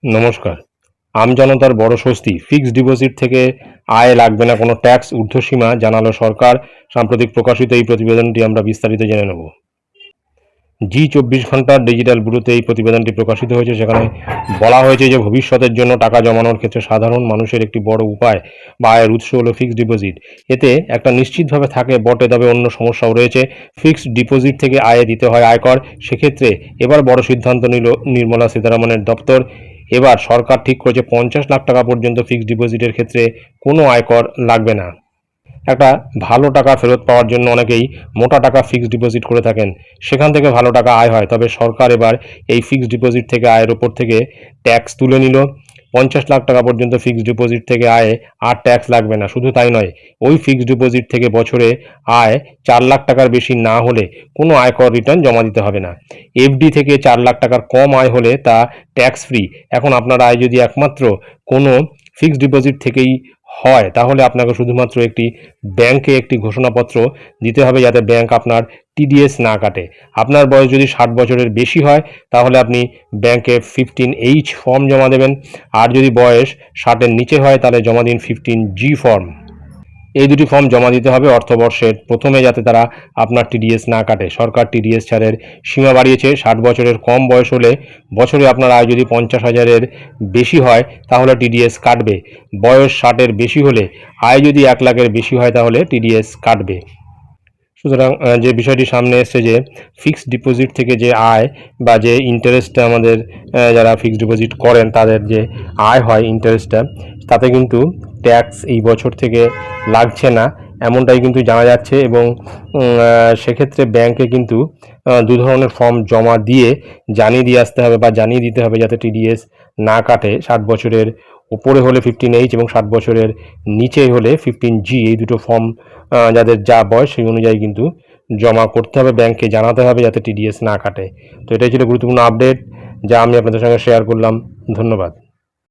নমস্কার। আমজনতার বড় স্বস্তি, ফিক্সড ডিপোজিট থেকে আয় লাগবে না কোনো ট্যাক্স ঊর্ধ্বসীমা জানালো সরকার। সাম্প্রতিক প্রকাশিত এই প্রতিবেদনটি আমরা বিস্তারিত জেনে নেব। জি 24 ঘন্টার ডিজিটাল ব্যুরোতে এই প্রতিবেদনটি প্রকাশিত হয়েছে। সেখানে বলা হয়েছে যে ভবিষ্যতের জন্য টাকা জমানোর ক্ষেত্রে সাধারণ মানুষের একটি বড় উপায় বা আয়ের উৎস হলো ফিক্সড ডিপোজিট। এতে একটা নিশ্চিতভাবে থাকে বটে, তবে অন্য সমস্যাও রয়েছে। ফিক্সড ডিপোজিট থেকে আয়ে দিতে হয় আয়কর। সেক্ষেত্রে এবার বড় সিদ্ধান্ত নিল নির্মলা সীতারামনের দপ্তর। এবার সরকার ঠিক করেছে 50 লাখ টাকা পর্যন্ত ফিক্সড ডিপোজিটের ক্ষেত্রে কোনো আয়কর লাগবে না। একটা ভালো টাকা ফেরত পাওয়ার জন্য অনেকেই মোটা টাকা ফিক্সড ডিপোজিট করে থাকেন, সেখান থেকে ভালো টাকা আয় হয়। তবে সরকার এবার এই ফিক্সড ডিপোজিট থেকে আয়ের ওপর থেকে ট্যাক্স তুলে নিল। 50 লাখ টাকা পর্যন্ত ফিক্সড ডিপোজিট থেকে আয়ে আর ট্যাক্স লাগবে না। শুধু তাই নয়, ওই ফিক্সড ডিপোজিট থেকে বছরে আয় 4 লাখ টাকার বেশি না হলে কোনো আয়কর রিটার্ন জমা দিতে হবে না। এফডি থেকে 4 লাখ টাকার কম আয় হলে তা ট্যাক্স ফ্রি। এখন আপনার আয় যদি একমাত্র কোনো ফিক্সড ডিপোজিট থেকেই হয়, তাহলে আপনাকে শুধুমাত্র একটি ব্যাংকে একটি ঘোষণাপত্র দিতে হবে, যাতে ব্যাংক আপনার টিডিএস না কাটে। আপনার বয়স যদি 60 বছরের বেশি হয়, তাহলে আপনি ব্যাংকে 15H ফর্ম জমা দেবেন। আর যদি বয়স 60-এর নিচে হয়, তাহলে জমা দিন 15G ফর্ম। এই দুটি ফর্ম জমা দিতে হবে অর্থবর্ষের প্রথমে, যাতে তারা আপনার টিডিএস না কাটে। সরকার টিডিএস ছাড়ের সীমা বাড়িয়েছে। 60 বছরের কম বয়স হলে বছরে আপনার আয় যদি 50,000-এর বেশি হয়, তাহলে টিডিএস কাটবে। বয়স 60-এর বেশি হলে আয় যদি 1 লাখের বেশি হয়, তাহলে টিডিএস কাটবে। সুতরাং যে বিষয়টি সামনে এসছে যে ফিক্সড ডিপোজিট থেকে যে আয় বা যে ইন্টারেস্টটা আমাদের যারা ফিক্সড ডিপোজিট করেন তাদের যে আয় হয় ইন্টারেস্টটা, তাতে কিন্তু ট্যাক্স এই বছর থেকে লাগছে না, এমনটাই কিন্তু জানা যাচ্ছে। এবং সেক্ষেত্রে ব্যাংকে কিন্তু দু ধরনের ফর্ম জমা দিয়ে জানিয়ে দিয়ে আসতে হবে বা জানিয়ে দিতে হবে, যাতে টিডিএস না কাটে। 60 বছরের ওপরে হলে 15H এবং 60 বছরের নিচে হলে 15G, এই দুটো ফর্ম যাদের যা বয়স সেই অনুযায়ী কিন্তু জমা করতে হবে, ব্যাংকে জানাতে হবে, যাতে টিডিএস না কাটে। তো এটাই ছিল গুরুত্বপূর্ণ আপডেট যা আমি আপনাদের সঙ্গে শেয়ার করলাম। ধন্যবাদ।